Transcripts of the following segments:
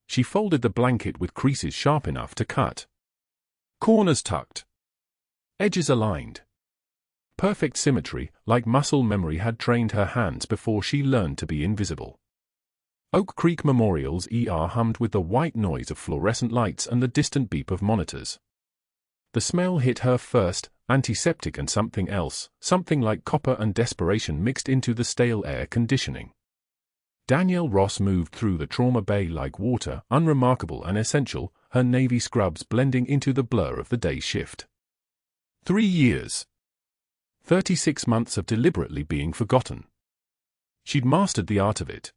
She folded the blanket with creases sharp enough to cut. Corners tucked. Edges aligned. Perfect symmetry, like muscle memory had trained her hands before she learned to be invisible. Oak Creek Memorial's ER hummed with the white noise of fluorescent lights and the distant beep of monitors. The smell hit her first, antiseptic and something else, something like copper and desperation mixed into the stale air conditioning. Danielle Ross moved through the trauma bay like water, unremarkable and essential, her navy scrubs blending into the blur of the day shift. 3 years. 36 months of deliberately being forgotten. She'd mastered the art of it.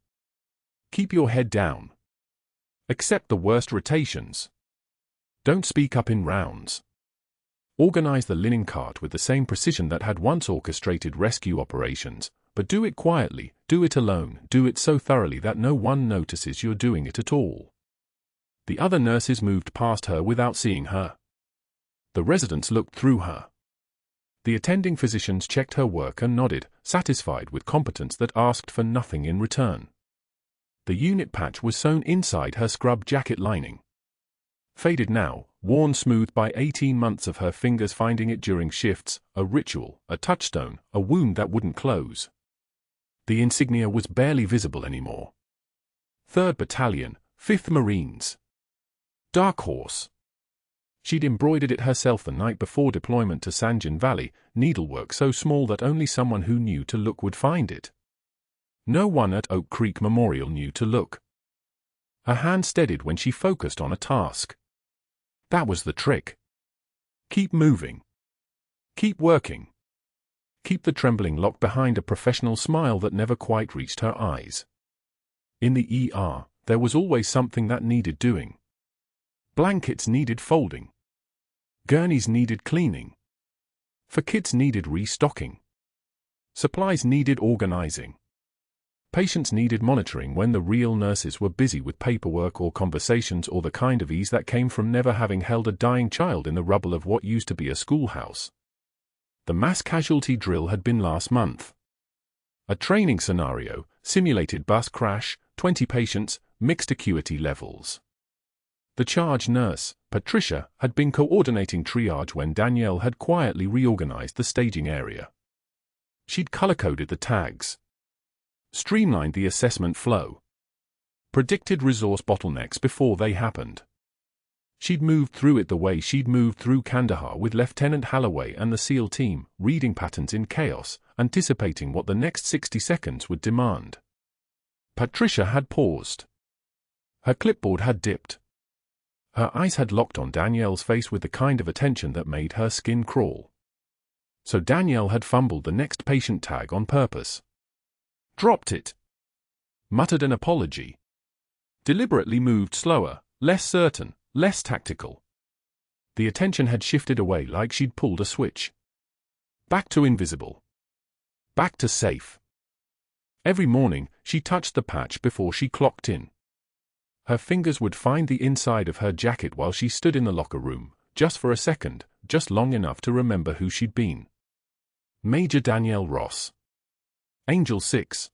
Keep your head down. Accept the worst rotations. Don't speak up in rounds. Organize the linen cart with the same precision that had once orchestrated rescue operations, but do it quietly, do it alone, do it so thoroughly that no one notices you're doing it at all. The other nurses moved past her without seeing her. The residents looked through her. The attending physicians checked her work and nodded, satisfied with competence that asked for nothing in return. The unit patch was sewn inside her scrub jacket lining. Faded now, worn smooth by 18 months of her fingers finding it during shifts, a ritual, a touchstone, a wound that wouldn't close. The insignia was barely visible anymore. 3rd Battalion, 5th Marines. Dark Horse. She'd embroidered it herself the night before deployment to Sanjin Valley, needlework so small that only someone who knew to look would find it. No one at Oak Creek Memorial knew to look. Her hand steadied when she focused on a task. That was the trick. Keep moving. Keep working. Keep the trembling locked behind a professional smile that never quite reached her eyes. In the ER, there was always something that needed doing. Blankets needed folding. Gurneys needed cleaning. For kits needed restocking. Supplies needed organizing. Patients needed monitoring when the real nurses were busy with paperwork or conversations or the kind of ease that came from never having held a dying child in the rubble of what used to be a schoolhouse. The mass casualty drill had been last month. A training scenario, simulated bus crash, 20 patients, mixed acuity levels. The charge nurse, Patricia, had been coordinating triage when Danielle had quietly reorganized the staging area. She'd color-coded the tags. Streamlined the assessment flow. Predicted resource bottlenecks before they happened. She'd moved through it the way she'd moved through Kandahar with Lieutenant Holloway and the SEAL team, reading patterns in chaos, anticipating what the next 60 seconds would demand. Patricia had paused. Her clipboard had dipped. Her eyes had locked on Danielle's face with the kind of attention that made her skin crawl. So Danielle had fumbled the next patient tag on purpose. Dropped it. Muttered an apology. Deliberately moved slower, less certain, less tactical. The attention had shifted away like she'd pulled a switch. Back to invisible. Back to safe. Every morning, she touched the patch before she clocked in. Her fingers would find the inside of her jacket while she stood in the locker room, just for a second, just long enough to remember who she'd been. Major Danielle Ross. Angel 6.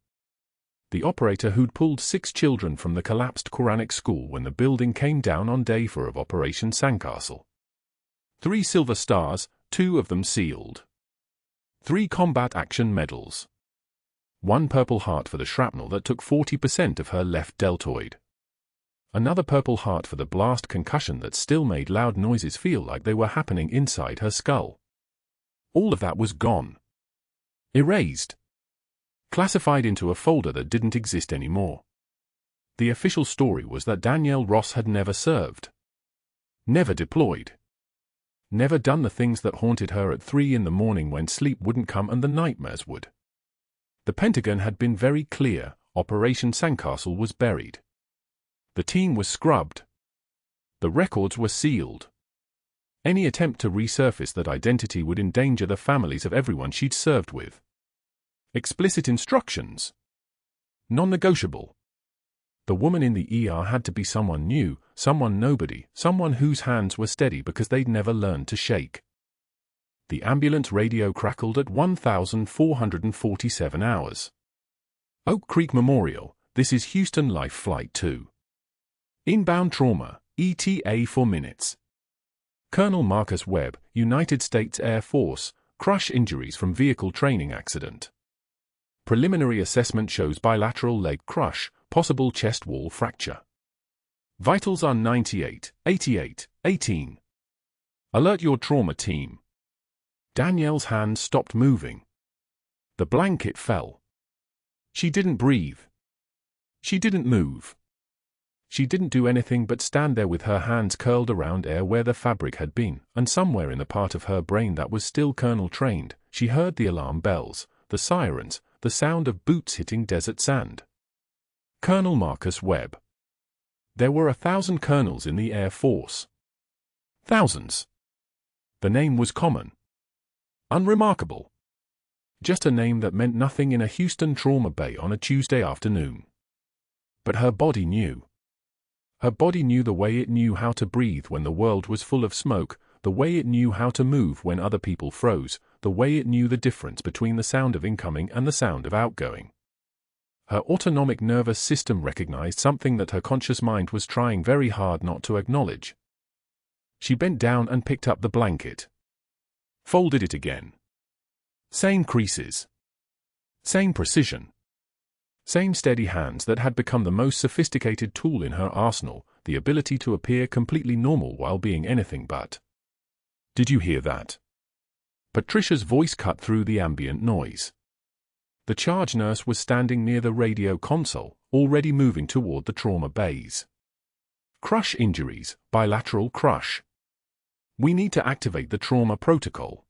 The operator who'd pulled 6 children from the collapsed Quranic school when the building came down on day 4 of Operation Sandcastle. 3 silver stars, 2 of them sealed. 3 combat action medals. 1 purple heart for the shrapnel that took 40% of her left deltoid. Another purple heart for the blast concussion that still made loud noises feel like they were happening inside her skull. All of that was gone. Erased. Classified into a folder that didn't exist anymore. The official story was that Danielle Ross had never served. Never deployed. Never done the things that haunted her at 3 in the morning when sleep wouldn't come and the nightmares would. The Pentagon had been very clear, Operation Sandcastle was buried. The team was scrubbed. The records were sealed. Any attempt to resurface that identity would endanger the families of everyone she'd served with. Explicit instructions. Non-negotiable. The woman in the ER had to be someone new, someone nobody, someone whose hands were steady because they'd never learned to shake. The ambulance radio crackled at 1,447 hours. Oak Creek Memorial, this is Houston Life Flight 2. Inbound trauma, ETA for minutes. Colonel Marcus Webb, United States Air Force, crush injuries from vehicle training accident. Preliminary assessment shows bilateral leg crush, possible chest wall fracture. Vitals are 98, 88, 18. Alert your trauma team. Danielle's hand stopped moving. The blanket fell. She didn't breathe. She didn't move. She didn't do anything but stand there with her hands curled around air where the fabric had been, and somewhere in the part of her brain that was still colonel-trained, she heard the alarm bells, the sirens, the sound of boots hitting desert sand. Colonel Marcus Webb. There were 1,000 colonels in the Air Force. Thousands. The name was common. Unremarkable. Just a name that meant nothing in a Houston trauma bay on a Tuesday afternoon. But her body knew. Her body knew the way it knew how to breathe when the world was full of smoke, the way it knew how to move when other people froze, the way it knew the difference between the sound of incoming and the sound of outgoing. Her autonomic nervous system recognized something that her conscious mind was trying very hard not to acknowledge. She bent down and picked up the blanket. Folded it again. Same creases. Same precision. Same steady hands that had become the most sophisticated tool in her arsenal, the ability to appear completely normal while being anything but. Did you hear that? Patricia's voice cut through the ambient noise. The charge nurse was standing near the radio console, already moving toward the trauma bays. Crush injuries, bilateral crush. We need to activate the trauma protocol.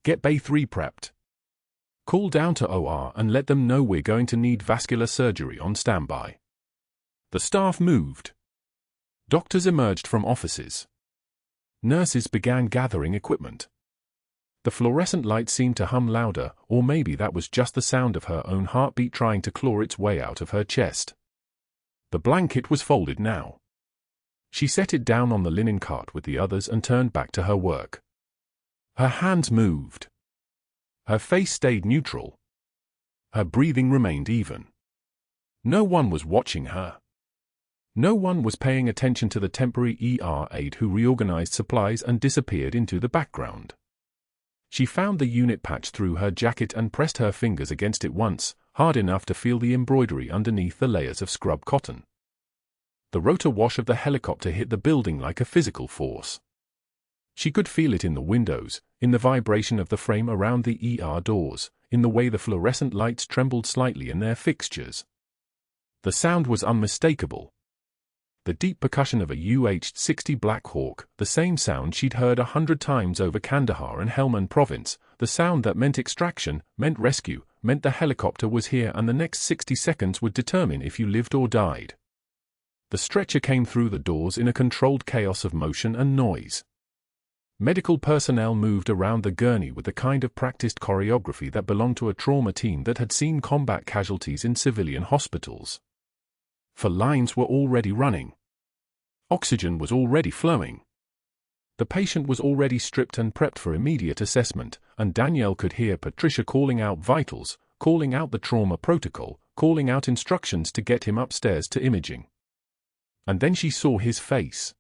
Get Bay 3 prepped. Call down to OR and let them know we're going to need vascular surgery on standby. The staff moved. Doctors emerged from offices. Nurses began gathering equipment. The fluorescent light seemed to hum louder, or maybe that was just the sound of her own heartbeat trying to claw its way out of her chest. The blanket was folded now. She set it down on the linen cart with the others and turned back to her work. Her hands moved. Her face stayed neutral. Her breathing remained even. No one was watching her. No one was paying attention to the temporary ER aide who reorganized supplies and disappeared into the background. She found the unit patch through her jacket and pressed her fingers against it once, hard enough to feel the embroidery underneath the layers of scrub cotton. The rotor wash of the helicopter hit the building like a physical force. She could feel it in the windows, in the vibration of the frame around the ER doors, in the way the fluorescent lights trembled slightly in their fixtures. The sound was unmistakable. The deep percussion of a UH-60 Black Hawk, the same sound she'd heard 100 times over Kandahar and Helmand Province, the sound that meant extraction, meant rescue, meant the helicopter was here and the next 60 seconds would determine if you lived or died. The stretcher came through the doors in a controlled chaos of motion and noise. Medical personnel moved around the gurney with the kind of practiced choreography that belonged to a trauma team that had seen combat casualties in civilian hospitals. For lines were already running. Oxygen was already flowing. The patient was already stripped and prepped for immediate assessment, and Danielle could hear Patricia calling out vitals, calling out the trauma protocol, calling out instructions to get him upstairs to imaging. And then she saw his face.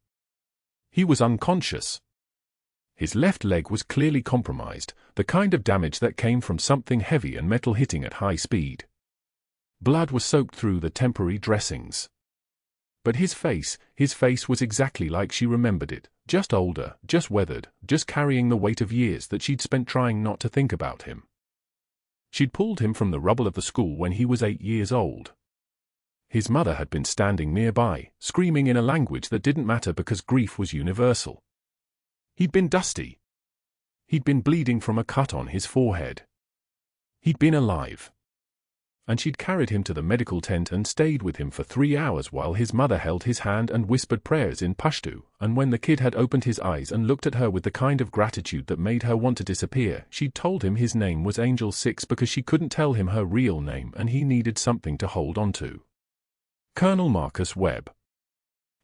He was unconscious. His left leg was clearly compromised, the kind of damage that came from something heavy and metal hitting at high speed. Blood was soaked through the temporary dressings. But his face was exactly like she remembered it, just older, just weathered, just carrying the weight of years that she'd spent trying not to think about him. She'd pulled him from the rubble of the school when he was 8 years old. His mother had been standing nearby, screaming in a language that didn't matter because grief was universal. He'd been dusty. He'd been bleeding from a cut on his forehead. He'd been alive. And she'd carried him to the medical tent and stayed with him for 3 hours while his mother held his hand and whispered prayers in Pashto, and when the kid had opened his eyes and looked at her with the kind of gratitude that made her want to disappear, she'd told him his name was Angel 6 because she couldn't tell him her real name and he needed something to hold on to. Colonel Marcus Webb.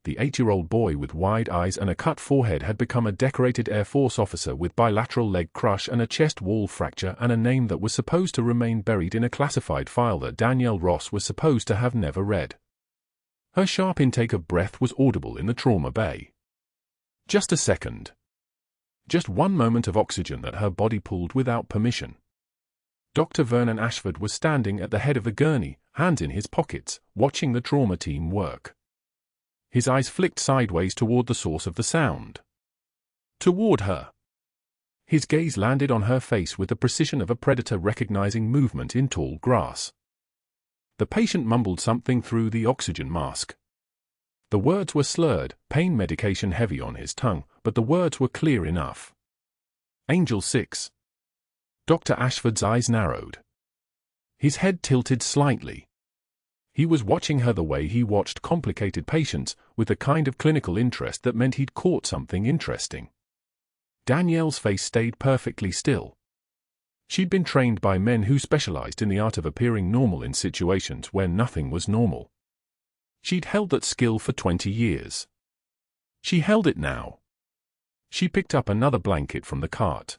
The 8-year-old boy with wide eyes and a cut forehead had become a decorated Air Force officer with bilateral leg crush and a chest wall fracture and a name that was supposed to remain buried in a classified file that Danielle Ross was supposed to have never read. Her sharp intake of breath was audible in the trauma bay. Just a second. Just one moment of oxygen that her body pulled without permission. Dr. Vernon Ashford was standing at the head of the gurney, hands in his pockets, watching the trauma team work. His eyes flicked sideways toward the source of the sound. Toward her. His gaze landed on her face with the precision of a predator recognizing movement in tall grass. The patient mumbled something through the oxygen mask. The words were slurred, pain medication heavy on his tongue, but the words were clear enough. Angel 6. Dr. Ashford's eyes narrowed. His head tilted slightly. He was watching her the way he watched complicated patients, with the kind of clinical interest that meant he'd caught something interesting. Danielle's face stayed perfectly still. She'd been trained by men who specialized in the art of appearing normal in situations where nothing was normal. She'd held that skill for 20 years. She held it now. She picked up another blanket from the cart.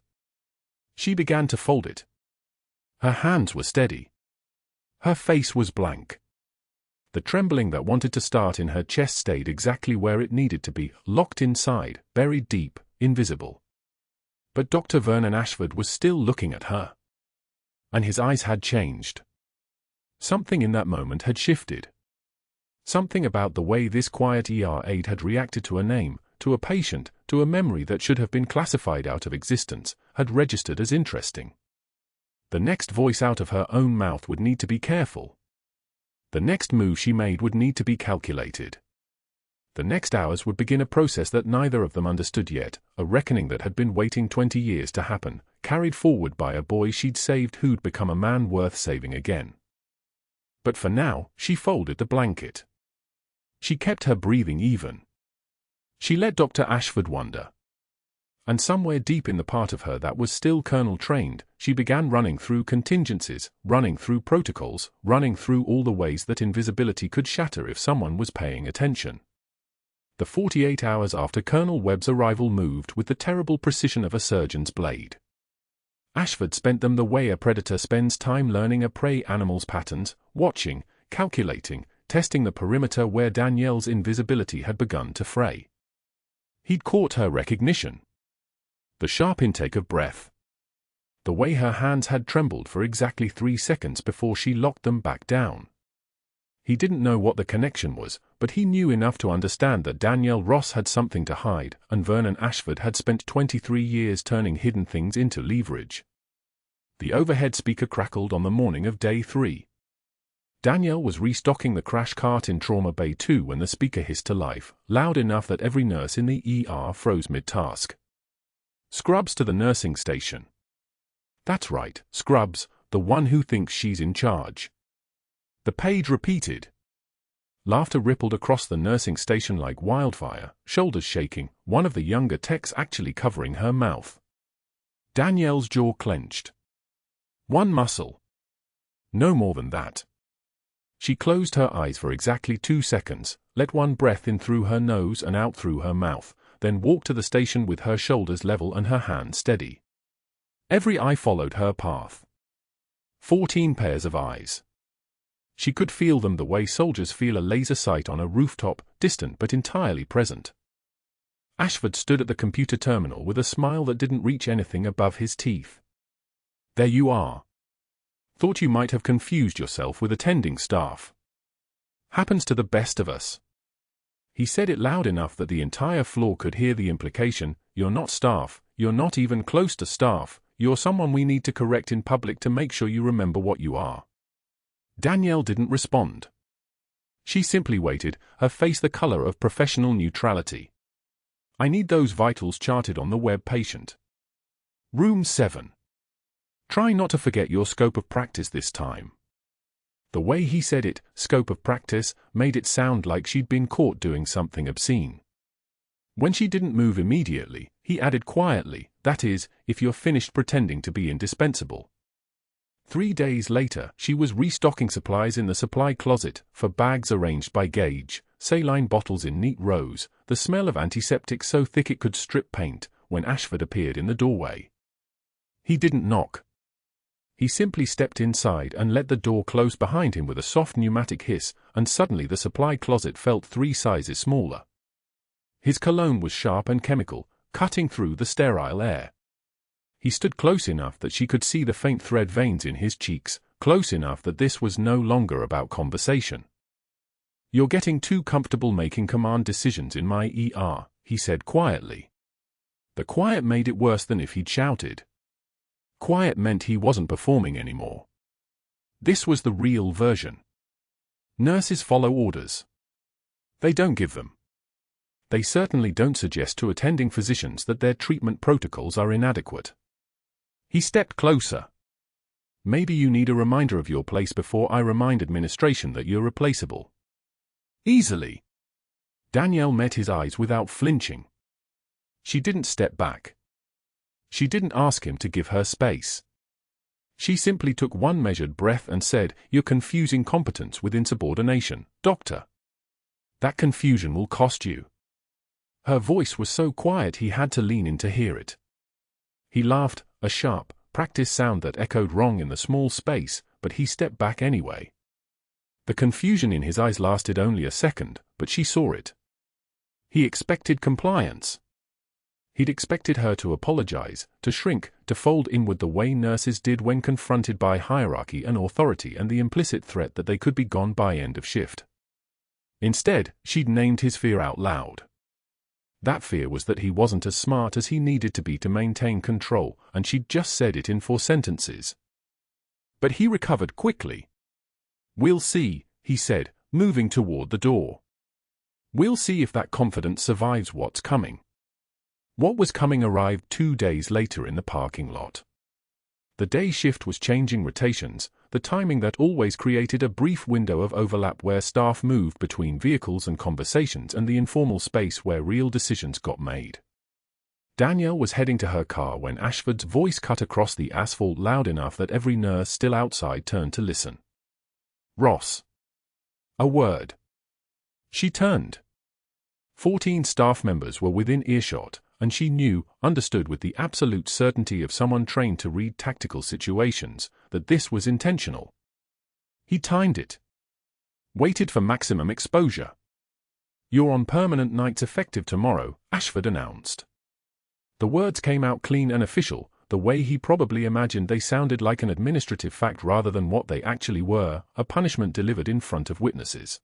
She began to fold it. Her hands were steady. Her face was blank. The trembling that wanted to start in her chest stayed exactly where it needed to be, locked inside, buried deep, invisible. But Dr. Vernon Ashford was still looking at her. And his eyes had changed. Something in that moment had shifted. Something about the way this quiet ER aide had reacted to a name, to a patient, to a memory that should have been classified out of existence, had registered as interesting. The next voice out of her own mouth would need to be careful. The next move she made would need to be calculated. The next hours would begin a process that neither of them understood yet, a reckoning that had been waiting 20 years to happen, carried forward by a boy she'd saved who'd become a man worth saving again. But for now, she folded the blanket. She kept her breathing even. She let Dr. Ashford wonder. And somewhere deep in the part of her that was still colonel-trained, she began running through contingencies, running through protocols, running through all the ways that invisibility could shatter if someone was paying attention. The 48 hours after Colonel Webb's arrival moved with the terrible precision of a surgeon's blade. Ashford spent them the way a predator spends time learning a prey animal's patterns, watching, calculating, testing the perimeter where Danielle's invisibility had begun to fray. He'd caught her recognition. The sharp intake of breath. The way her hands had trembled for exactly 3 seconds before she locked them back down. He didn't know what the connection was, but he knew enough to understand that Danielle Ross had something to hide, and Vernon Ashford had spent 23 years turning hidden things into leverage. The overhead speaker crackled on the morning of day 3. Danielle was restocking the crash cart in Trauma Bay 2 when the speaker hissed to life, loud enough that every nurse in the ER froze mid-task. Scrubs to the nursing station. That's right, Scrubs, the one who thinks she's in charge. The page repeated. Laughter rippled across the nursing station like wildfire, shoulders shaking, one of the younger techs actually covering her mouth. Danielle's jaw clenched. One muscle. No more than that. She closed her eyes for exactly 2 seconds, let one breath in through her nose and out through her mouth, then walked to the station with her shoulders level and her hands steady. Every eye followed her path. 14 pairs of eyes. She could feel them the way soldiers feel a laser sight on a rooftop, distant but entirely present. Ashford stood at the computer terminal with a smile that didn't reach anything above his teeth. There you are. Thought you might have confused yourself with attending staff. Happens to the best of us. He said it loud enough that the entire floor could hear the implication, you're not staff, you're not even close to staff, you're someone we need to correct in public to make sure you remember what you are. Danielle didn't respond. She simply waited, her face the color of professional neutrality. I need those vitals charted on the web patient. Room 7. Try not to forget your scope of practice this time. The way he said it, scope of practice, made it sound like she'd been caught doing something obscene. When she didn't move immediately, he added quietly, that is, if you're finished pretending to be indispensable. 3 days later, she was restocking supplies in the supply closet, for bags arranged by gauge, saline bottles in neat rows, the smell of antiseptic so thick it could strip paint, when Ashford appeared in the doorway. He didn't knock. He simply stepped inside and let the door close behind him with a soft pneumatic hiss, and suddenly the supply closet felt 3 sizes smaller. His cologne was sharp and chemical, cutting through the sterile air. He stood close enough that she could see the faint thread veins in his cheeks, close enough that this was no longer about conversation. "You're getting too comfortable making command decisions in my ER," he said quietly. The quiet made it worse than if he'd shouted. Quiet meant he wasn't performing anymore. This was the real version. Nurses follow orders. They don't give them. They certainly don't suggest to attending physicians that their treatment protocols are inadequate. He stepped closer. "Maybe you need a reminder of your place before I remind administration that you're replaceable." Easily. Danielle met his eyes without flinching. She didn't step back. She didn't ask him to give her space. She simply took one measured breath and said, "You're confusing competence with insubordination, doctor. That confusion will cost you." Her voice was so quiet he had to lean in to hear it. He laughed, a sharp, practiced sound that echoed wrong in the small space, but he stepped back anyway. The confusion in his eyes lasted only a second, but she saw it. He expected compliance. He'd expected her to apologize, to shrink, to fold inward the way nurses did when confronted by hierarchy and authority and the implicit threat that they could be gone by end of shift. Instead, she'd named his fear out loud. That fear was that he wasn't as smart as he needed to be to maintain control, and she'd just said it in 4 sentences. But he recovered quickly. "We'll see," he said, moving toward the door. "We'll see if that confidence survives what's coming." What was coming arrived 2 days later in the parking lot. The day shift was changing rotations, the timing that always created a brief window of overlap where staff moved between vehicles and conversations and the informal space where real decisions got made. Danielle was heading to her car when Ashford's voice cut across the asphalt loud enough that every nurse still outside turned to listen. "Ross." A word. She turned. 14 staff members were within earshot, and she understood with the absolute certainty of someone trained to read tactical situations, that this was intentional. He timed it. Waited for maximum exposure. "You're on permanent nights effective tomorrow," Ashford announced. The words came out clean and official, the way he probably imagined they sounded, like an administrative fact rather than what they actually were, a punishment delivered in front of witnesses.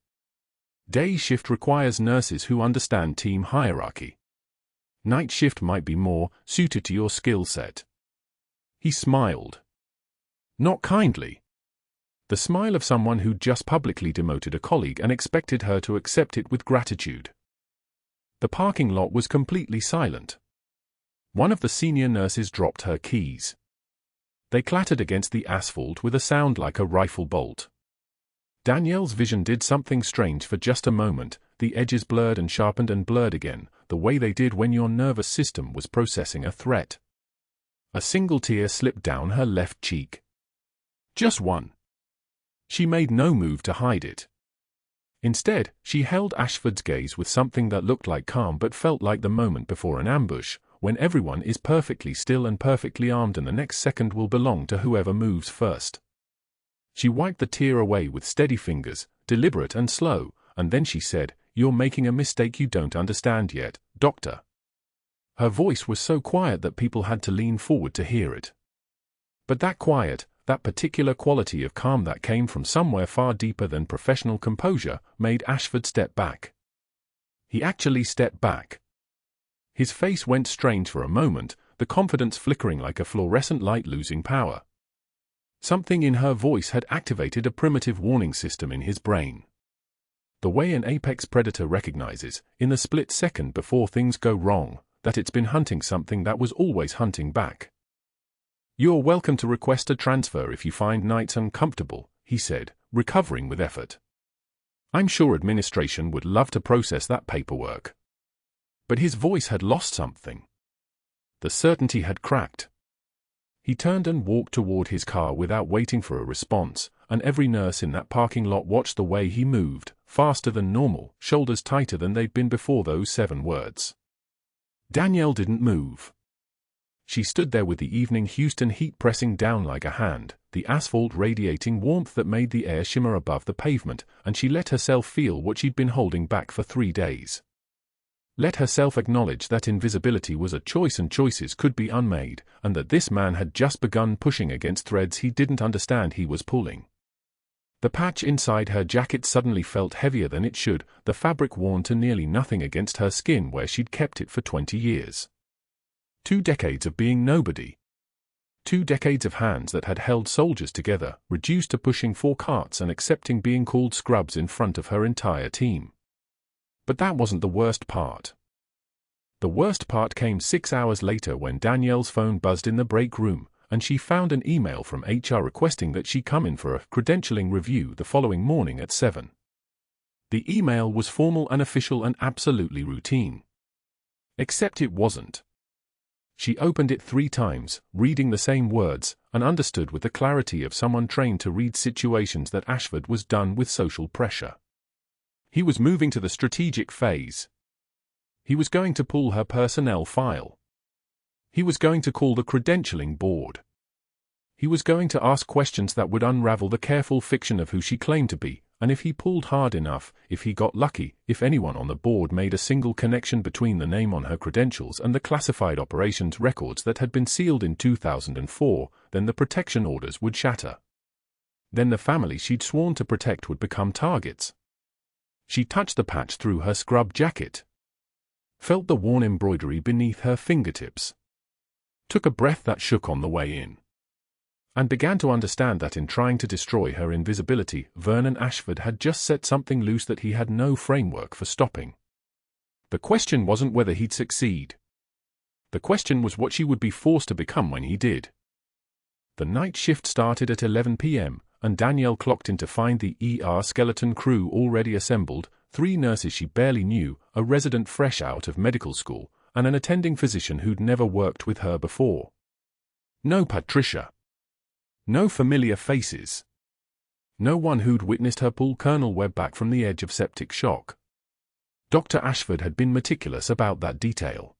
Day shift requires nurses who understand team hierarchy. Night shift might be more suited to your skill set. He smiled. Not kindly. The smile of someone who just publicly demoted a colleague and expected her to accept it with gratitude. The parking lot was completely silent. One of the senior nurses dropped her keys. They clattered against the asphalt with a sound like a rifle bolt. Danielle's vision did something strange for just a moment, the edges blurred and sharpened and blurred again, the way they did when your nervous system was processing a threat. A single tear slipped down her left cheek. Just one. She made no move to hide it. Instead, she held Ashford's gaze with something that looked like calm but felt like the moment before an ambush, when everyone is perfectly still and perfectly armed and the next second will belong to whoever moves first. She wiped the tear away with steady fingers, deliberate and slow, and then she said, "You're making a mistake you don't understand yet, doctor." Her voice was so quiet that people had to lean forward to hear it. But that quiet, that particular quality of calm that came from somewhere far deeper than professional composure, made Ashford step back. He actually stepped back. His face went strange for a moment, the confidence flickering like a fluorescent light losing power. Something in her voice had activated a primitive warning system in his brain. The way an apex predator recognizes, in the split second before things go wrong, that it's been hunting something that was always hunting back. "You're welcome to request a transfer if you find nights uncomfortable," he said, recovering with effort. "I'm sure administration would love to process that paperwork." But his voice had lost something. The certainty had cracked. He turned and walked toward his car without waiting for a response, and every nurse in that parking lot watched the way he moved, faster than normal, shoulders tighter than they'd been before those 7 words. Danielle didn't move. She stood there with the evening Houston heat pressing down like a hand, the asphalt radiating warmth that made the air shimmer above the pavement, and she let herself feel what she'd been holding back for 3 days. Let herself acknowledge that invisibility was a choice and choices could be unmade, and that this man had just begun pushing against threads he didn't understand he was pulling. The patch inside her jacket suddenly felt heavier than it should, the fabric worn to nearly nothing against her skin where she'd kept it for 20 years. 2 decades of being nobody. 2 decades of hands that had held soldiers together, reduced to pushing 4 carts and accepting being called scrubs in front of her entire team. But that wasn't the worst part. The worst part came 6 hours later when Danielle's phone buzzed in the break room, and she found an email from HR requesting that she come in for a credentialing review the following morning at 7. The email was formal and official and absolutely routine. Except it wasn't. She opened it 3 times, reading the same words, and understood with the clarity of someone trained to read situations that Ashford was done with social pressure. He was moving to the strategic phase. He was going to pull her personnel file. He was going to call the credentialing board. He was going to ask questions that would unravel the careful fiction of who she claimed to be, and if he pulled hard enough, if he got lucky, if anyone on the board made a single connection between the name on her credentials and the classified operations records that had been sealed in 2004, then the protection orders would shatter. Then the family she'd sworn to protect would become targets. She touched the patch through her scrub jacket. Felt the worn embroidery beneath her fingertips. Took a breath that shook on the way in. And began to understand that in trying to destroy her invisibility, Vernon Ashford had just set something loose that he had no framework for stopping. The question wasn't whether he'd succeed. The question was what she would be forced to become when he did. The night shift started at 11 p.m., and Danielle clocked in to find the ER skeleton crew already assembled, 3 nurses she barely knew, a resident fresh out of medical school, and an attending physician who'd never worked with her before. No Patricia. No familiar faces. No one who'd witnessed her pull Colonel Webb back from the edge of septic shock. Dr. Ashford had been meticulous about that detail.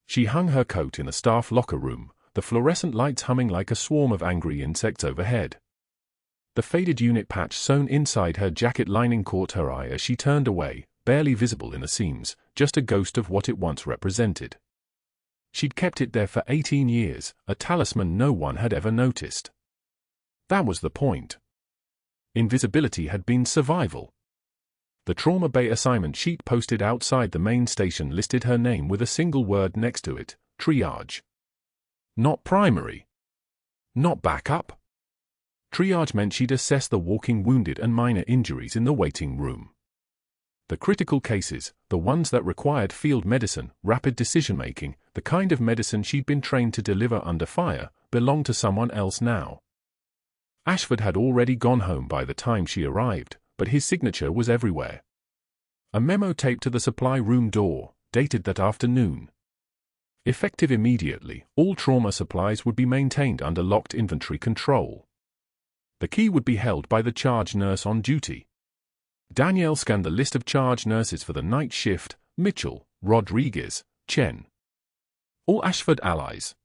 She hung her coat in the staff locker room, the fluorescent lights humming like a swarm of angry insects overhead. The faded unit patch sewn inside her jacket lining caught her eye as she turned away, barely visible in the seams, just a ghost of what it once represented. She'd kept it there for 18 years, a talisman no one had ever noticed. That was the point. Invisibility had been survival. The Trauma Bay assignment sheet posted outside the main station listed her name with a single word next to it, triage. Not primary. Not backup. Triage meant she'd assess the walking wounded and minor injuries in the waiting room. The critical cases, the ones that required field medicine, rapid decision-making, the kind of medicine she'd been trained to deliver under fire, belonged to someone else now. Ashford had already gone home by the time she arrived, but his signature was everywhere. A memo taped to the supply room door, dated that afternoon. Effective immediately, all trauma supplies would be maintained under locked inventory control. The key would be held by the charge nurse on duty. Danielle scanned the list of charge nurses for the night shift: Mitchell, Rodriguez, Chen. All Ashford allies.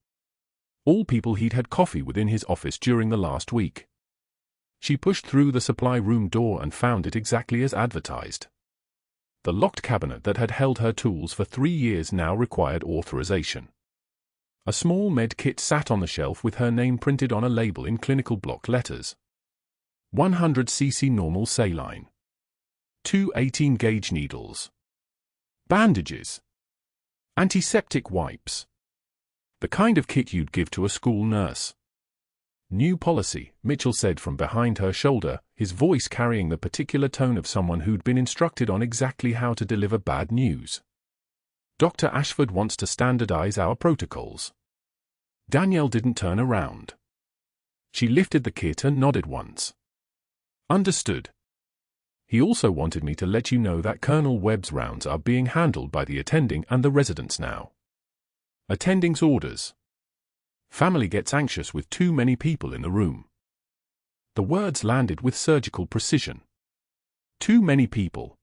All people he'd had coffee with in his office during the last week. She pushed through the supply room door and found it exactly as advertised. The locked cabinet that had held her tools for 3 years now required authorization. A small med kit sat on the shelf with her name printed on a label in clinical block letters. 100 cc normal saline. 2 18-gauge needles. Bandages. Antiseptic wipes. The kind of kit you'd give to a school nurse. New policy, Mitchell said from behind her shoulder, his voice carrying the particular tone of someone who'd been instructed on exactly how to deliver bad news. Dr. Ashford wants to standardize our protocols. Danielle didn't turn around. She lifted the kit and nodded once. Understood. He also wanted me to let you know that Colonel Webb's rounds are being handled by the attending and the residents now. Attending's orders. Family gets anxious with too many people in the room. The words landed with surgical precision. Too many people.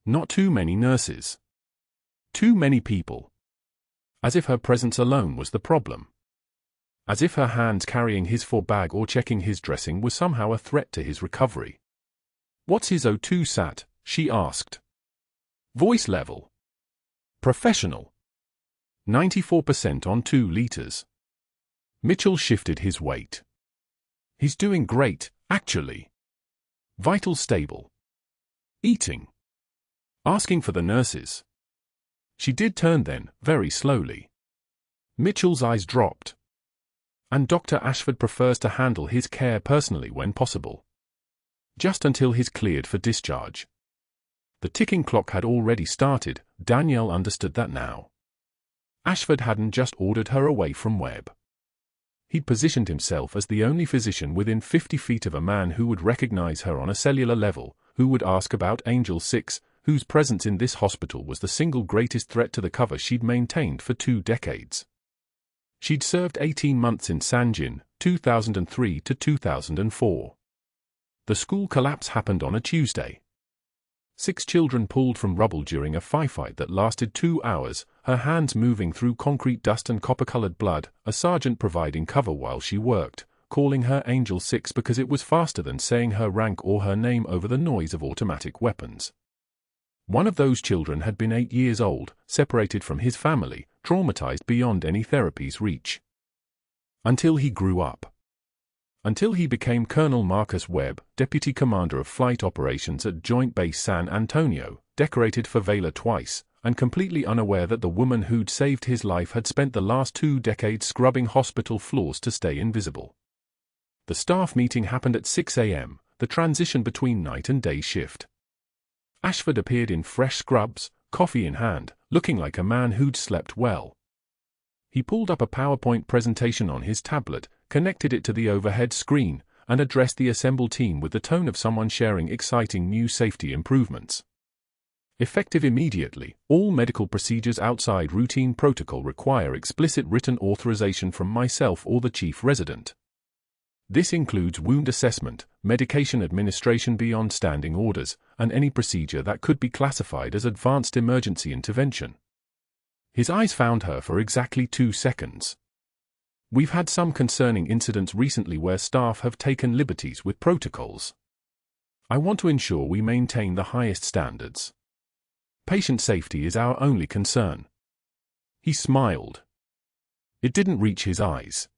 Not too many nurses. Too many people. As if her presence alone was the problem. as if her hands carrying his bag or checking his dressing was somehow a threat to his recovery. "What's his O2 sat?" she asked. Voice level. Professional. 94% on 2 liters. Mitchell shifted his weight. "He's doing great, actually. Vital stable. Eating. Asking for the nurses." She did turn then, very slowly. Mitchell's eyes dropped. "And Dr. Ashford prefers to handle his care personally when possible. Just until he's cleared for discharge." The ticking clock had already started. Danielle understood that now. Ashford hadn't just ordered her away from Webb. He'd positioned himself as the only physician within 50 feet of a man who would recognize her on a cellular level, who would ask about Angel 6, whose presence in this hospital was the single greatest threat to the cover she'd maintained for 2 decades. She'd served 18 months in Sanjin, 2003 to 2004. The school collapse happened on a Tuesday. 6 children pulled from rubble during a firefight that lasted 2 hours, her hands moving through concrete dust and copper-colored blood, a sergeant providing cover while she worked, calling her Angel 6 because it was faster than saying her rank or her name over the noise of automatic weapons. One of those children had been 8 years old, separated from his family, traumatized beyond any therapy's reach. Until he grew up. Until he became Colonel Marcus Webb, Deputy Commander of Flight Operations at Joint Base San Antonio, decorated for valor twice, and completely unaware that the woman who'd saved his life had spent the last 2 decades scrubbing hospital floors to stay invisible. The staff meeting happened at 6 a.m., the transition between night and day shift. Ashford appeared in fresh scrubs, coffee in hand, looking like a man who'd slept well. He pulled up a PowerPoint presentation on his tablet, connected it to the overhead screen, and addressed the assembled team with the tone of someone sharing exciting new safety improvements. Effective immediately, all medical procedures outside routine protocol require explicit written authorization from myself or the chief resident. This includes wound assessment, medication administration beyond standing orders, and any procedure that could be classified as advanced emergency intervention. His eyes found her for exactly 2 seconds. "We've had some concerning incidents recently where staff have taken liberties with protocols. I want to ensure we maintain the highest standards. Patient safety is our only concern." He smiled. It didn't reach his eyes.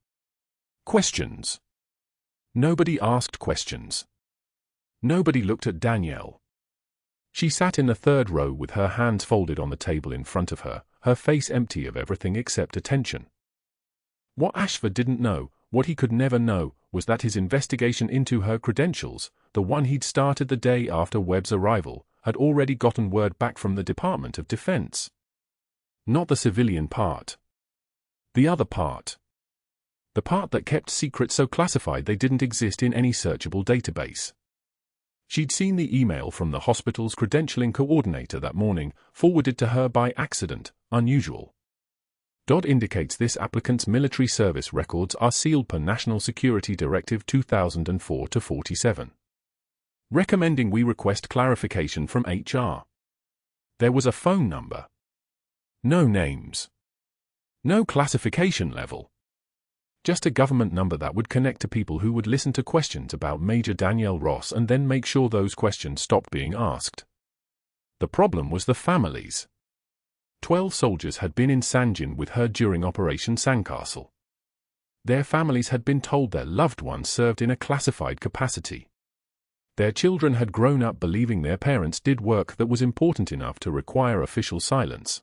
Questions? Nobody asked questions. Nobody looked at Danielle. She sat in the 3rd row with her hands folded on the table in front of her, her face empty of everything except attention. What Ashford didn't know, what he could never know, was that his investigation into her credentials, the one he'd started the day after Webb's arrival, had already gotten word back from the Department of Defense. Not the civilian part. The other part. The part that kept secrets so classified they didn't exist in any searchable database. She'd seen the email from the hospital's credentialing coordinator that morning, forwarded to her by accident, unusual. Indicates this applicant's military service records are sealed per National Security Directive 2004-47. Recommending we request clarification from HR. There was a phone number. No names. No classification level. Just a government number that would connect to people who would listen to questions about Major Danielle Ross and then make sure those questions stopped being asked. The problem was the families. 12 soldiers had been in Sanjin with her during Operation Sandcastle. Their families had been told their loved ones served in a classified capacity. Their children had grown up believing their parents did work that was important enough to require official silence.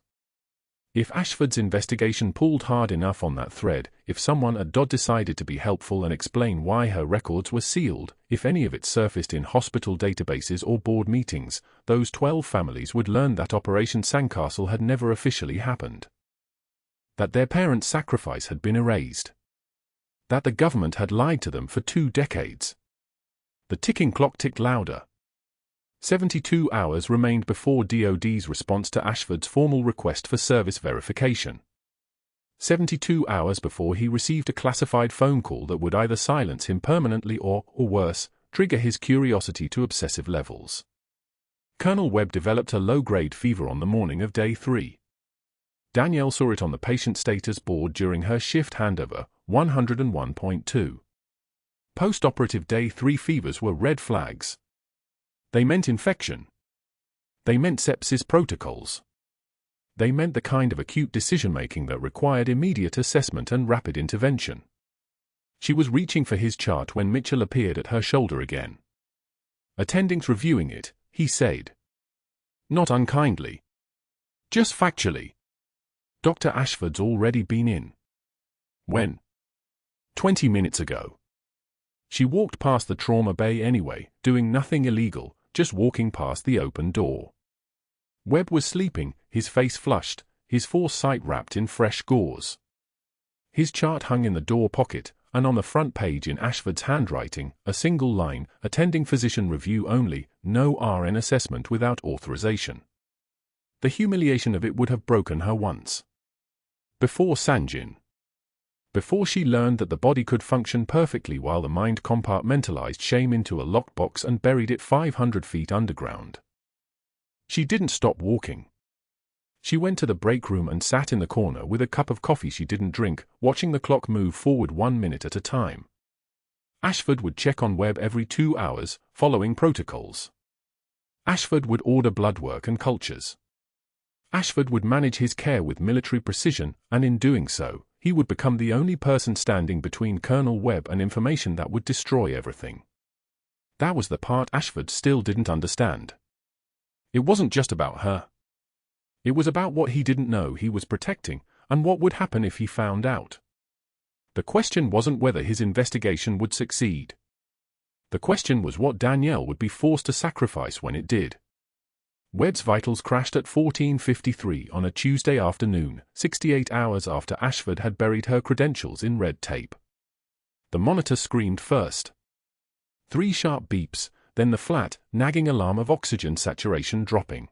If Ashford's investigation pulled hard enough on that thread, if someone at DOD decided to be helpful and explain why her records were sealed, if any of it surfaced in hospital databases or board meetings, those 12 families would learn that Operation Sandcastle had never officially happened. That their parents' sacrifice had been erased. That the government had lied to them for 2 decades. The ticking clock ticked louder. 72 hours remained before DoD's response to Ashford's formal request for service verification. 72 hours before he received a classified phone call that would either silence him permanently or worse, trigger his curiosity to obsessive levels. Colonel Webb developed a low-grade fever on the morning of day 3. Danielle saw it on the patient status board during her shift handover, 101.2. Post-operative day 3 fevers were red flags. They meant infection. They meant sepsis protocols. They meant the kind of acute decision-making that required immediate assessment and rapid intervention. She was reaching for his chart when Mitchell appeared at her shoulder again. Attending's reviewing it, he said. Not unkindly. Just factually. Dr. Ashford's already been in. When? 20 minutes ago. She walked past the trauma bay anyway, doing nothing illegal, just walking past the open door. Webb was sleeping, his face flushed, his foresight wrapped in fresh gauze. His chart hung in the door pocket, and on the front page in Ashford's handwriting, a single line, attending physician review only, no RN assessment without authorization. The humiliation of it would have broken her once. Before Sanjin. Before she learned that the body could function perfectly while the mind compartmentalized shame into a lockbox and buried it 500 feet underground. She didn't stop walking. She went to the break room and sat in the corner with a cup of coffee she didn't drink, watching the clock move forward 1 minute at a time. Ashford would check on Webb every 2 hours, following protocols. Ashford would order blood work and cultures. Ashford would manage his care with military precision, and in doing so, he would become the only person standing between Colonel Webb and information that would destroy everything. That was the part Ashford still didn't understand. It wasn't just about her. It was about what he didn't know he was protecting, and what would happen if he found out. The question wasn't whether his investigation would succeed. The question was what Danielle would be forced to sacrifice when it did. Webb's vitals crashed at 14:53 on a Tuesday afternoon, 68 hours after Ashford had buried her credentials in red tape. The monitor screamed first. 3 sharp beeps, then the flat, nagging alarm of oxygen saturation dropping.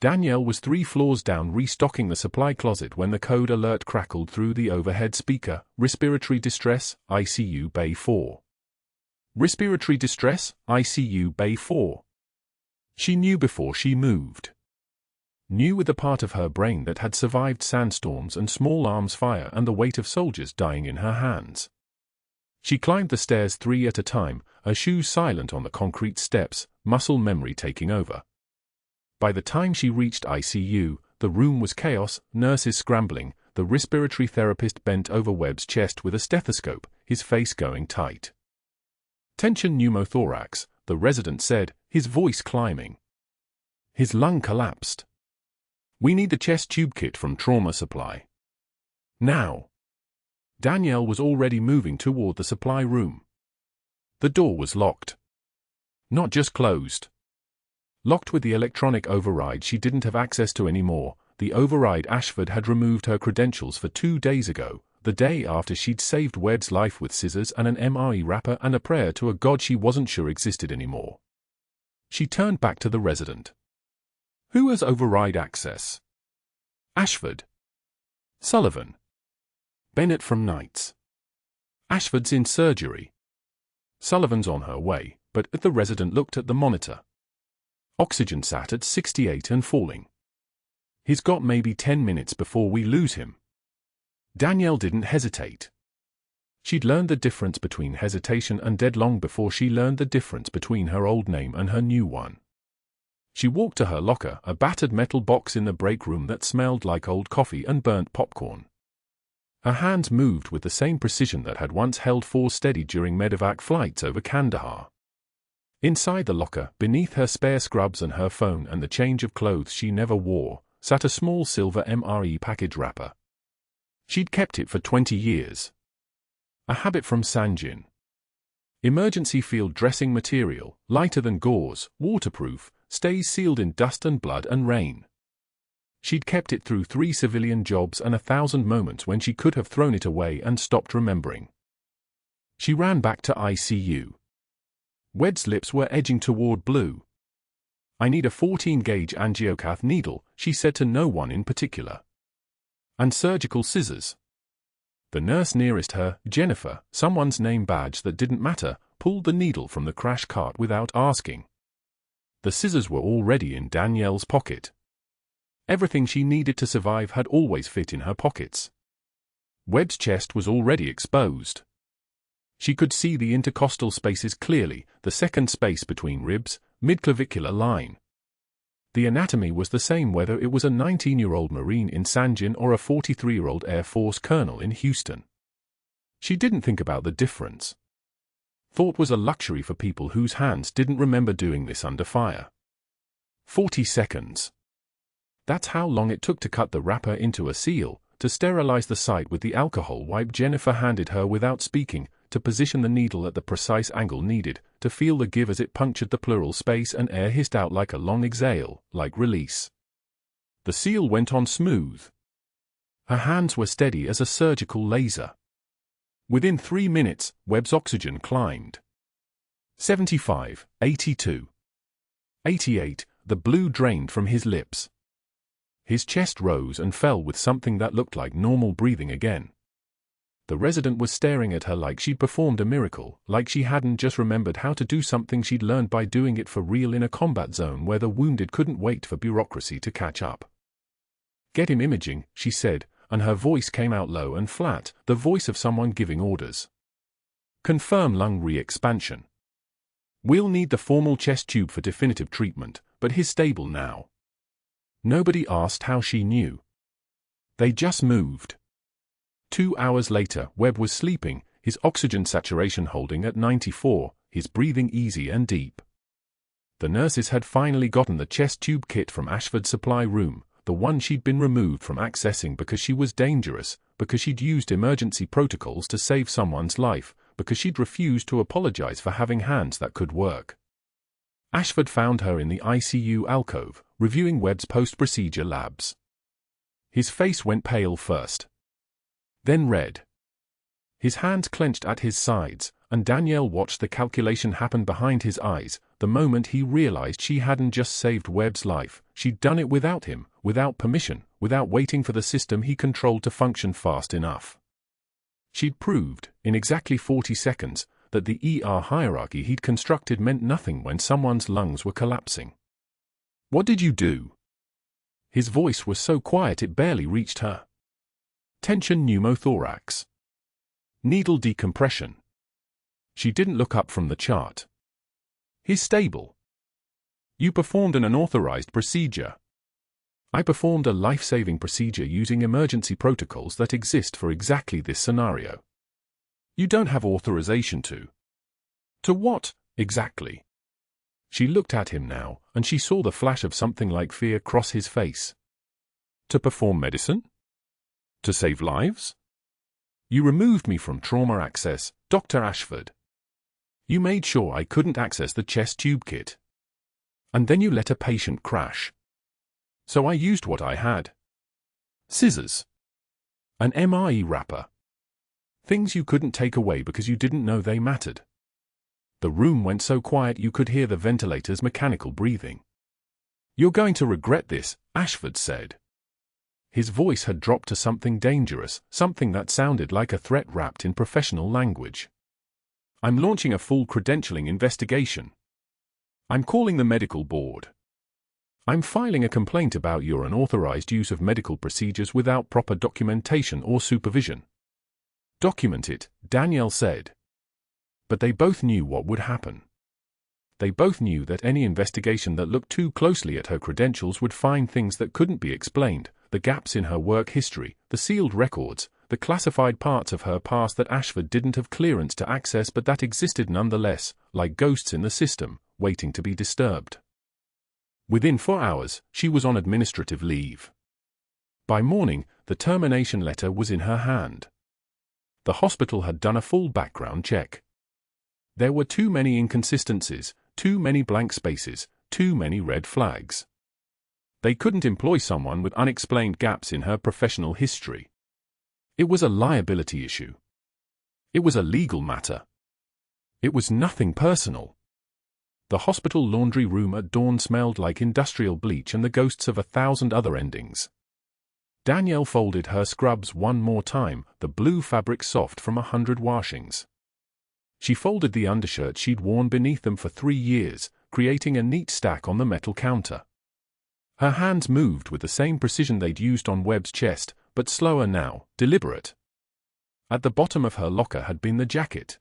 Danielle was 3 floors down restocking the supply closet when the code alert crackled through the overhead speaker, respiratory distress, ICU Bay 4. Respiratory distress, ICU Bay 4. She knew before she moved. Knew with the part of her brain that had survived sandstorms and small arms fire and the weight of soldiers dying in her hands. She climbed the stairs 3 at a time, her shoes silent on the concrete steps, muscle memory taking over. By the time she reached ICU, the room was chaos, nurses scrambling, the respiratory therapist bent over Webb's chest with a stethoscope, his face going tight. Tension pneumothorax, the resident said, his voice climbing. His lung collapsed. We need the chest tube kit from trauma supply. Now. Danielle was already moving toward the supply room. The door was locked. Not just closed. Locked with the electronic override she didn't have access to anymore, the override Ashford had removed her credentials for 2 days ago, the day after she'd saved Webb's life with scissors and an MRE wrapper and a prayer to a god she wasn't sure existed anymore. She turned back to the resident. Who has override access? Ashford. Sullivan. Bennett from Knights. Ashford's in surgery. Sullivan's on her way, but the resident looked at the monitor. Oxygen sat at 68 and falling. He's got maybe 10 minutes before we lose him. Danielle didn't hesitate. She'd learned the difference between hesitation and dead long before she learned the difference between her old name and her new one. She walked to her locker, a battered metal box in the break room that smelled like old coffee and burnt popcorn. Her hands moved with the same precision that had once held 4 steady during medevac flights over Kandahar. Inside the locker, beneath her spare scrubs and her phone and the change of clothes she never wore, sat a small silver MRE package wrapper. She'd kept it for 20 years. A habit from Sanjin. Emergency field dressing material, lighter than gauze, waterproof, stays sealed in dust and blood and rain. She'd kept it through 3 civilian jobs and 1,000 moments when she could have thrown it away and stopped remembering. She ran back to ICU. Webb's lips were edging toward blue. I need a 14-gauge angiocath needle, she said to no one in particular. And surgical scissors. The nurse nearest her, Jennifer, someone's name badge that didn't matter, pulled the needle from the crash cart without asking. The scissors were already in Danielle's pocket. Everything she needed to survive had always fit in her pockets. Webb's chest was already exposed. She could see the intercostal spaces clearly, the second space between ribs, mid-clavicular line. The anatomy was the same whether it was a 19-year-old Marine in San Jin or a 43-year-old Air Force colonel in Houston. She didn't think about the difference. Thought was a luxury for people whose hands didn't remember doing this under fire. 40 seconds. That's how long it took to cut the wrapper into a seal, to sterilize the site with the alcohol wipe Jennifer handed her without speaking, to position the needle at the precise angle needed, to feel the give as it punctured the pleural space and air hissed out like a long exhale, like release. The seal went on smooth. Her hands were steady as a surgical laser. Within 3 minutes, Webb's oxygen climbed. 75, 82. 88, the blue drained from his lips. His chest rose and fell with something that looked like normal breathing again. The resident was staring at her like she'd performed a miracle, like she hadn't just remembered how to do something she'd learned by doing it for real in a combat zone where the wounded couldn't wait for bureaucracy to catch up. "Get him imaging," she said, and her voice came out low and flat, the voice of someone giving orders. "Confirm lung re-expansion. We'll need the formal chest tube for definitive treatment, but he's stable now." Nobody asked how she knew. They just moved. 2 hours later, Webb was sleeping, his oxygen saturation holding at 94, his breathing easy and deep. The nurses had finally gotten the chest tube kit from Ashford's supply room, the one she'd been removed from accessing because she was dangerous, because she'd used emergency protocols to save someone's life, because she'd refused to apologize for having hands that could work. Ashford found her in the ICU alcove, reviewing Webb's post-procedure labs. His face went pale first, then red. His hands clenched at his sides, and Danielle watched the calculation happen behind his eyes. The moment he realized she hadn't just saved Webb's life, she'd done it without him, without permission, without waiting for the system he controlled to function fast enough. She'd proved, in exactly 40 seconds, that the ER hierarchy he'd constructed meant nothing when someone's lungs were collapsing. "What did you do?" His voice was so quiet it barely reached her. "Tension pneumothorax. Needle decompression." She didn't look up from the chart. "He's stable." "You performed an unauthorized procedure." "I performed a life-saving procedure using emergency protocols that exist for exactly this scenario." "You don't have authorization to." "To what, exactly?" She looked at him now, and she saw the flash of something like fear cross his face. "To perform medicine? To save lives? You removed me from trauma access, Dr. Ashford. You made sure I couldn't access the chest tube kit. And then you let a patient crash. So I used what I had. Scissors. An MRE wrapper. Things you couldn't take away because you didn't know they mattered." The room went so quiet you could hear the ventilator's mechanical breathing. "You're going to regret this," Ashford said. His voice had dropped to something dangerous, something that sounded like a threat wrapped in professional language. "I'm launching a full credentialing investigation. I'm calling the medical board. I'm filing a complaint about your unauthorized use of medical procedures without proper documentation or supervision." "Document it," Danielle said. But they both knew what would happen. They both knew that any investigation that looked too closely at her credentials would find things that couldn't be explained, the gaps in her work history, the sealed records, the classified parts of her past that Ashford didn't have clearance to access but that existed nonetheless, like ghosts in the system, waiting to be disturbed. Within 4 hours, she was on administrative leave. By morning, the termination letter was in her hand. The hospital had done a full background check. There were too many inconsistencies, too many blank spaces, too many red flags. They couldn't employ someone with unexplained gaps in her professional history. It was a liability issue. It was a legal matter. It was nothing personal. The hospital laundry room at dawn smelled like industrial bleach and the ghosts of 1,000 other endings. Danielle folded her scrubs one more time, the blue fabric soft from 100 washings. She folded the undershirt she'd worn beneath them for 3 years, creating a neat stack on the metal counter. Her hands moved with the same precision they'd used on Webb's chest, but slower now, deliberate. At the bottom of her locker had been the jacket.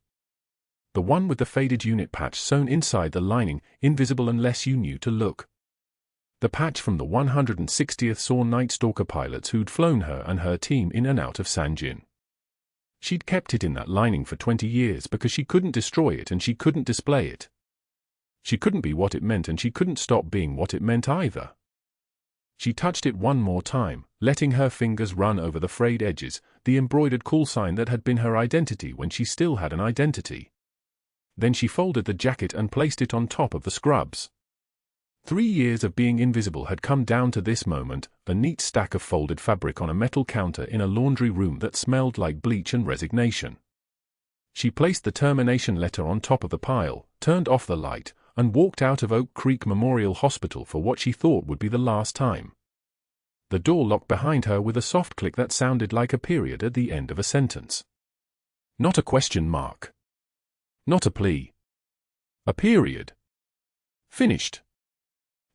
The one with the faded unit patch sewn inside the lining, invisible unless you knew to look. The patch from the 160th Sawn Night Stalker pilots who'd flown her and her team in and out of Sanjin. She'd kept it in that lining for 20 years because she couldn't destroy it and she couldn't display it. She couldn't be what it meant and she couldn't stop being what it meant either. She touched it one more time, letting her fingers run over the frayed edges, the embroidered call sign that had been her identity when she still had an identity. Then she folded the jacket and placed it on top of the scrubs. 3 years of being invisible had come down to this moment, a neat stack of folded fabric on a metal counter in a laundry room that smelled like bleach and resignation. She placed the termination letter on top of the pile, turned off the light, and walked out of Oak Creek Memorial Hospital for what she thought would be the last time. The door locked behind her with a soft click that sounded like a period at the end of a sentence. Not a question mark. Not a plea. A period. Finished.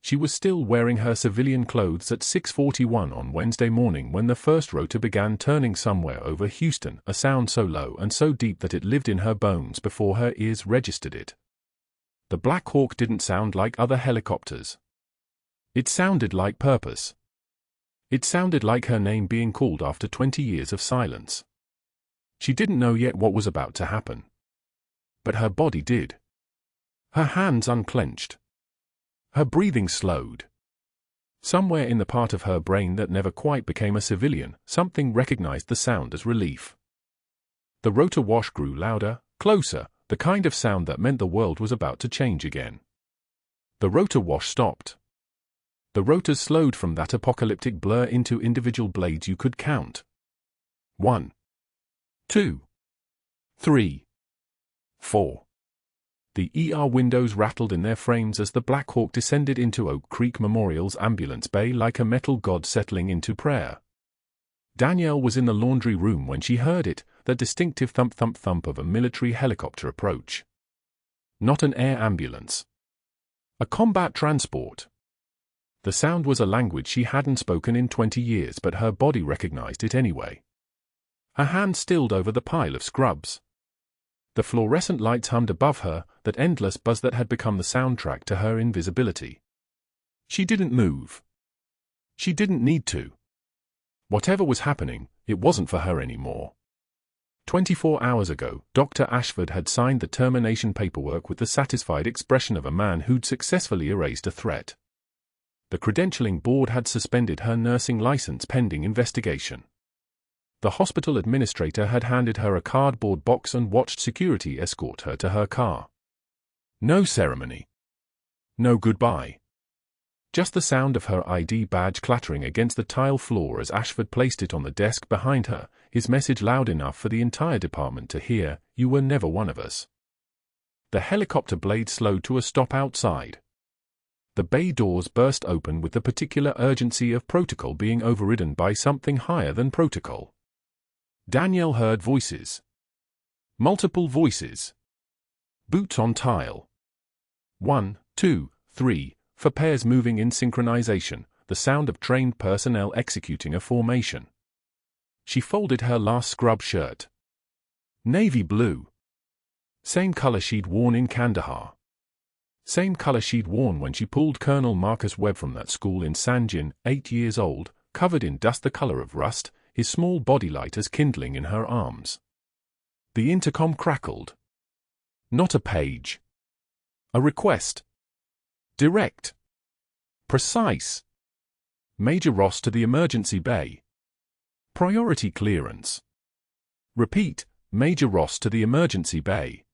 She was still wearing her civilian clothes at 6:41 on Wednesday morning when the first rotor began turning somewhere over Houston, a sound so low and so deep that it lived in her bones before her ears registered it. The Black Hawk didn't sound like other helicopters. It sounded like purpose. It sounded like her name being called after 20 years of silence. She didn't know yet what was about to happen. But her body did. Her hands unclenched. Her breathing slowed. Somewhere in the part of her brain that never quite became a civilian, something recognized the sound as relief. The rotor wash grew louder, closer, the kind of sound that meant the world was about to change again. The rotor wash stopped. The rotors slowed from that apocalyptic blur into individual blades you could count. 1, 2, 3, 4. The ER windows rattled in their frames as the Black Hawk descended into Oak Creek Memorial's ambulance bay like a metal god settling into prayer. Danielle was in the laundry room when she heard it, the distinctive thump-thump-thump of a military helicopter approach. Not an air ambulance. A combat transport. The sound was a language she hadn't spoken in 20 years, but her body recognized it anyway. Her hand stilled over the pile of scrubs. The fluorescent lights hummed above her, that endless buzz that had become the soundtrack to her invisibility. She didn't move. She didn't need to. Whatever was happening, it wasn't for her anymore. 24 hours ago, Dr. Ashford had signed the termination paperwork with the satisfied expression of a man who'd successfully erased a threat. The credentialing board had suspended her nursing license pending investigation. The hospital administrator had handed her a cardboard box and watched security escort her to her car. No ceremony. No goodbye. Just the sound of her ID badge clattering against the tile floor as Ashford placed it on the desk behind her, his message loud enough for the entire department to hear, "You were never one of us." The helicopter blade slowed to a stop outside. The bay doors burst open with the particular urgency of protocol being overridden by something higher than protocol. Danielle heard voices. Multiple voices. Boots on tile. 1, 2, 3, for pairs moving in synchronization, the sound of trained personnel executing a formation. She folded her last scrub shirt. Navy blue. Same color she'd worn in Kandahar. Same color she'd worn when she pulled Colonel Marcus Webb from that school in Sanjin, 8 years old, covered in dust the color of rust, his small body light as kindling in her arms. The intercom crackled. Not a page. A request. Direct. Precise. Major Ross to the emergency bay. Priority clearance. Repeat, Major Ross to the emergency bay.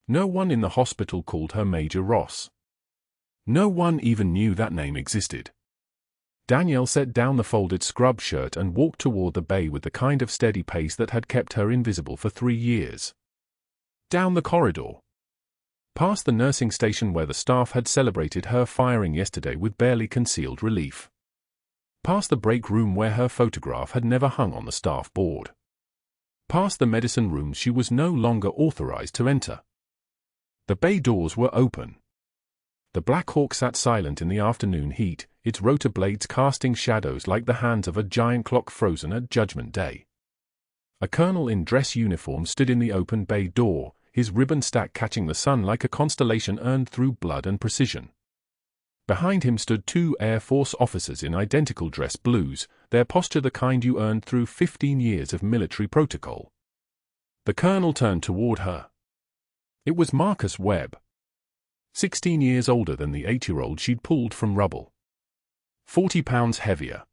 No one in the hospital called her Major Ross. No one even knew that name existed. Danielle set down the folded scrub shirt and walked toward the bay with the kind of steady pace that had kept her invisible for 3 years. Down the corridor. Past the nursing station where the staff had celebrated her firing yesterday with barely concealed relief. Past the break room where her photograph had never hung on the staff board. Past the medicine rooms she was no longer authorized to enter. The bay doors were open. The Black Hawk sat silent in the afternoon heat, its rotor blades casting shadows like the hands of a giant clock frozen at Judgment Day. A colonel in dress uniform stood in the open bay door, his ribbon stack catching the sun like a constellation earned through blood and precision. Behind him stood 2 Air Force officers in identical dress blues, their posture the kind you earned through 15 years of military protocol. The colonel turned toward her. It was Marcus Webb. 16 years older than the 8-year-old she'd pulled from rubble. 40 pounds heavier.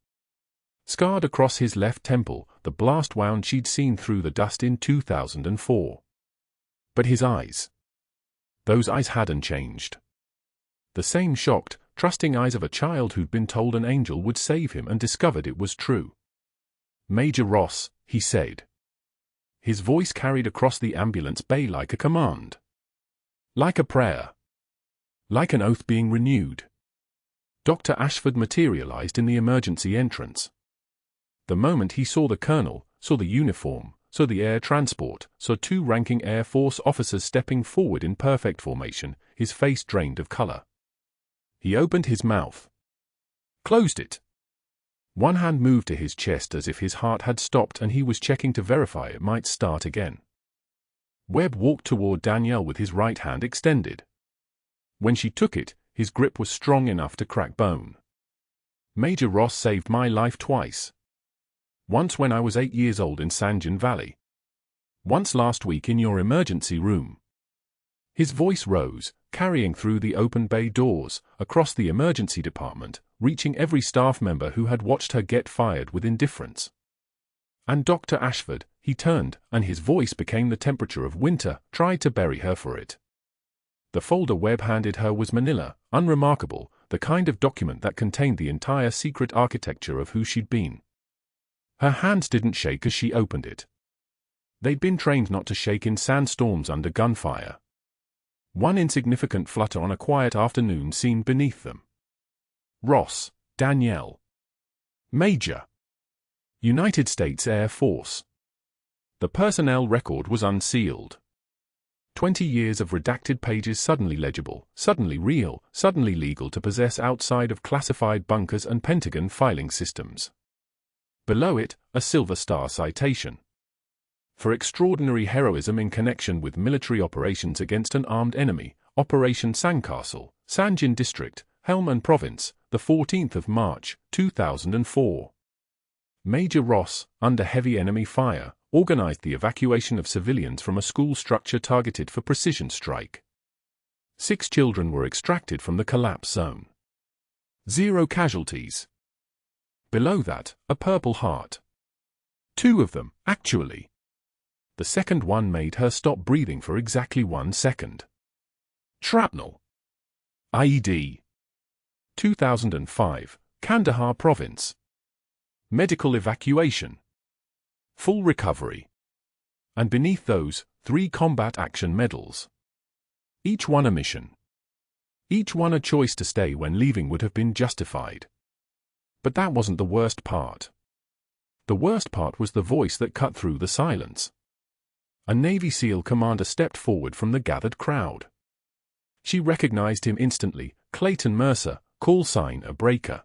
Scarred across his left temple, the blast wound she'd seen through the dust in 2004. But his eyes. Those eyes hadn't changed. The same shocked, trusting eyes of a child who'd been told an angel would save him and discovered it was true. "Major Ross," he said. His voice carried across the ambulance bay like a command. Like a prayer. Like an oath being renewed. Dr. Ashford materialized in the emergency entrance. The moment he saw the colonel, saw the uniform, saw the air transport, saw 2 ranking Air Force officers stepping forward in perfect formation, his face drained of color. He opened his mouth. Closed it. One hand moved to his chest as if his heart had stopped and he was checking to verify it might start again. Webb walked toward Danielle with his right hand extended. When she took it, his grip was strong enough to crack bone. "Major Ross saved my life twice. Once when I was 8 years old in Sanjan Valley. Once last week in your emergency room." His voice rose, carrying through the open bay doors, across the emergency department, reaching every staff member who had watched her get fired with indifference. And Dr. Ashford, he turned, and his voice became the temperature of winter, tried to bury her for it. The folder Webb handed her was manila, unremarkable, the kind of document that contained the entire secret architecture of who she'd been. Her hands didn't shake as she opened it. They'd been trained not to shake in sandstorms under gunfire. One insignificant flutter on a quiet afternoon seemed beneath them. Ross, Danielle. Major. United States Air Force. The personnel record was unsealed. 20 years of redacted pages suddenly legible, suddenly real, suddenly legal to possess outside of classified bunkers and Pentagon filing systems. Below it, a Silver Star citation. For extraordinary heroism in connection with military operations against an armed enemy, Operation Sandcastle, Sanjin District, Helmand Province, the 14th of March, 2004. Major Ross, under heavy enemy fire, organized the evacuation of civilians from a school structure targeted for precision strike. 6 children were extracted from the collapse zone. 0 casualties. Below that, a Purple Heart. 2 of them, actually. The second one made her stop breathing for exactly 1 second. Shrapnel. IED. 2005, Kandahar Province. Medical evacuation. Full recovery. And beneath those, 3 combat action medals. Each one a mission. Each one a choice to stay when leaving would have been justified. But that wasn't the worst part. The worst part was the voice that cut through the silence. A Navy SEAL commander stepped forward from the gathered crowd. She recognized him instantly, Clayton Mercer, call sign a breaker.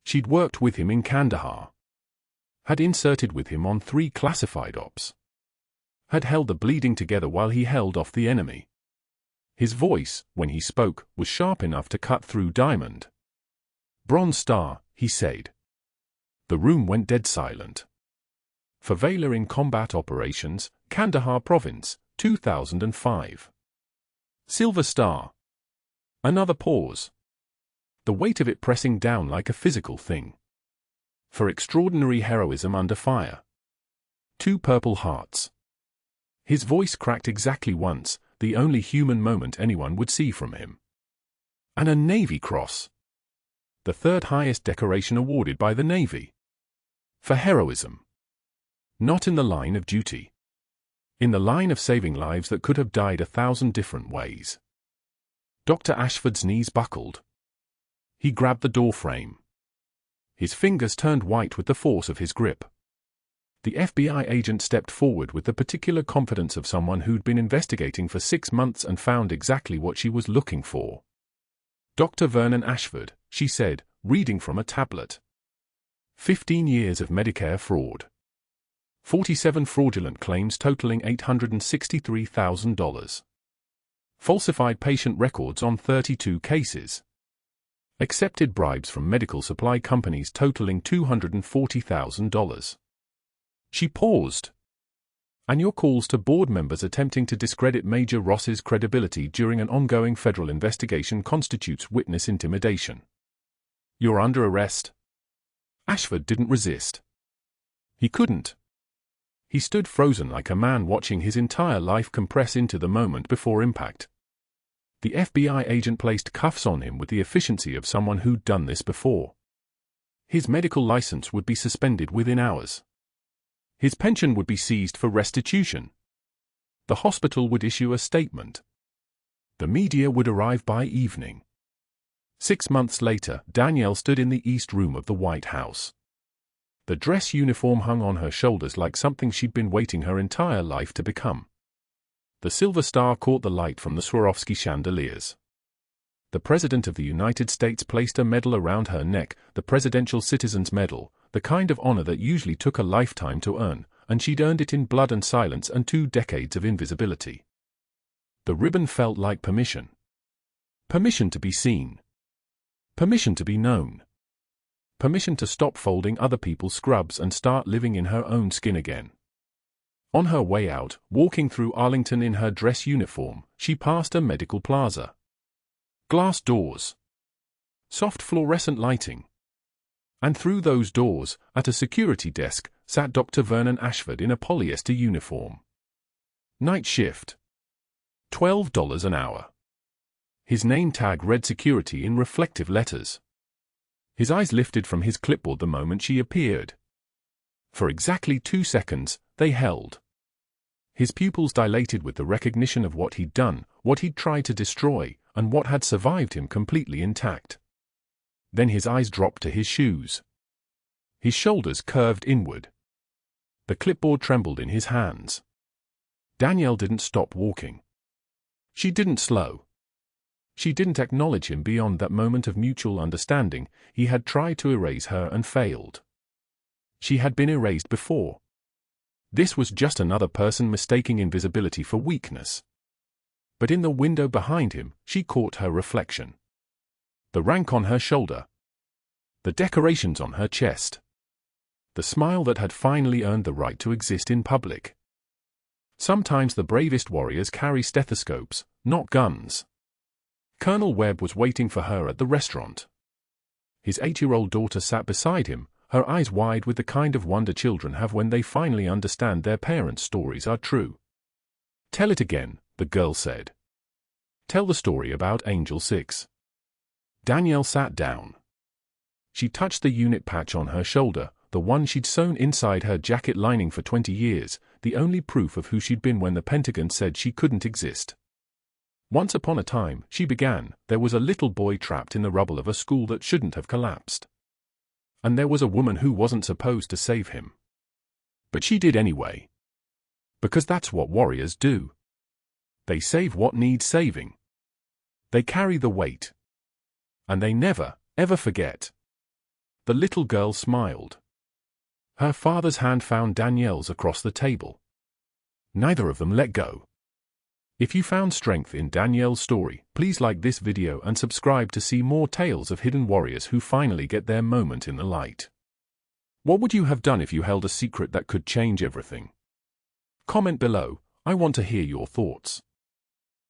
She'd worked with him in Kandahar. Had inserted with him on 3 classified ops. Had held the bleeding together while he held off the enemy. His voice, when he spoke, was sharp enough to cut through diamond. Bronze Star, he said. The room went dead silent. For Valor in Combat Operations, Kandahar Province, 2005. Silver Star. Another pause. The weight of it pressing down like a physical thing. For extraordinary heroism under fire. 2 Purple Hearts. His voice cracked exactly once, the only human moment anyone would see from him. And a Navy Cross. The 3rd highest decoration awarded by the Navy. For heroism. Not in the line of duty. In the line of saving lives that could have died 1,000 different ways. Dr. Ashford's knees buckled. He grabbed the door frame. His fingers turned white with the force of his grip. The FBI agent stepped forward with the particular confidence of someone who'd been investigating for 6 months and found exactly what she was looking for. "Dr. Vernon Ashford," she said, reading from a tablet. 15 years of Medicare fraud. 47 fraudulent claims totaling $863,000. Falsified patient records on 32 cases. Accepted bribes from medical supply companies totaling $240,000. She paused. And your calls to board members attempting to discredit Major Ross's credibility during an ongoing federal investigation constitutes witness intimidation. You're under arrest. Ashford didn't resist. He couldn't. He stood frozen like a man watching his entire life compress into the moment before impact. The FBI agent placed cuffs on him with the efficiency of someone who'd done this before. His medical license would be suspended within hours. His pension would be seized for restitution. The hospital would issue a statement. The media would arrive by evening. 6 months later, Danielle stood in the East Room of the White House. The dress uniform hung on her shoulders like something she'd been waiting her entire life to become. The silver star caught the light from the Swarovski chandeliers. The President of the United States placed a medal around her neck, the Presidential Citizen's Medal, the kind of honor that usually took a lifetime to earn, and she'd earned it in blood and silence and 2 decades of invisibility. The ribbon felt like permission. Permission to be seen. Permission to be known. Permission to stop folding other people's scrubs and start living in her own skin again. On her way out, walking through Arlington in her dress uniform, she passed a medical plaza. Glass doors. Soft fluorescent lighting. And through those doors, at a security desk, sat Dr. Vernon Ashford in a polyester uniform. Night shift. $12 an hour. His name tag read security in reflective letters. His eyes lifted from his clipboard the moment she appeared. For exactly 2 seconds, they held. His pupils dilated with the recognition of what he'd done, what he'd tried to destroy, and what had survived him completely intact. Then his eyes dropped to his shoes. His shoulders curved inward. The clipboard trembled in his hands. Danielle didn't stop walking. She didn't slow. She didn't acknowledge him beyond that moment of mutual understanding. He had tried to erase her and failed. She had been erased before. This was just another person mistaking invisibility for weakness. But in the window behind him, she caught her reflection. The rank on her shoulder. The decorations on her chest. The smile that had finally earned the right to exist in public. Sometimes the bravest warriors carry stethoscopes, not guns. Colonel Webb was waiting for her at the restaurant. His 8-year-old daughter sat beside him, her eyes wide with the kind of wonder children have when they finally understand their parents' stories are true. "Tell it again," the girl said. "Tell the story about Angel 6. Danielle sat down. She touched the unit patch on her shoulder, the one she'd sewn inside her jacket lining for 20 years, the only proof of who she'd been when the Pentagon said she couldn't exist. Once upon a time, she began, there was a little boy trapped in the rubble of a school that shouldn't have collapsed. And there was a woman who wasn't supposed to save him. But she did anyway. Because that's what warriors do. They save what needs saving. They carry the weight. And they never, ever forget." The little girl smiled. Her father's hand found Danielle's across the table. Neither of them let go. If you found strength in Danielle's story, please like this video and subscribe to see more tales of hidden warriors who finally get their moment in the light. What would you have done if you held a secret that could change everything? Comment below. I want to hear your thoughts.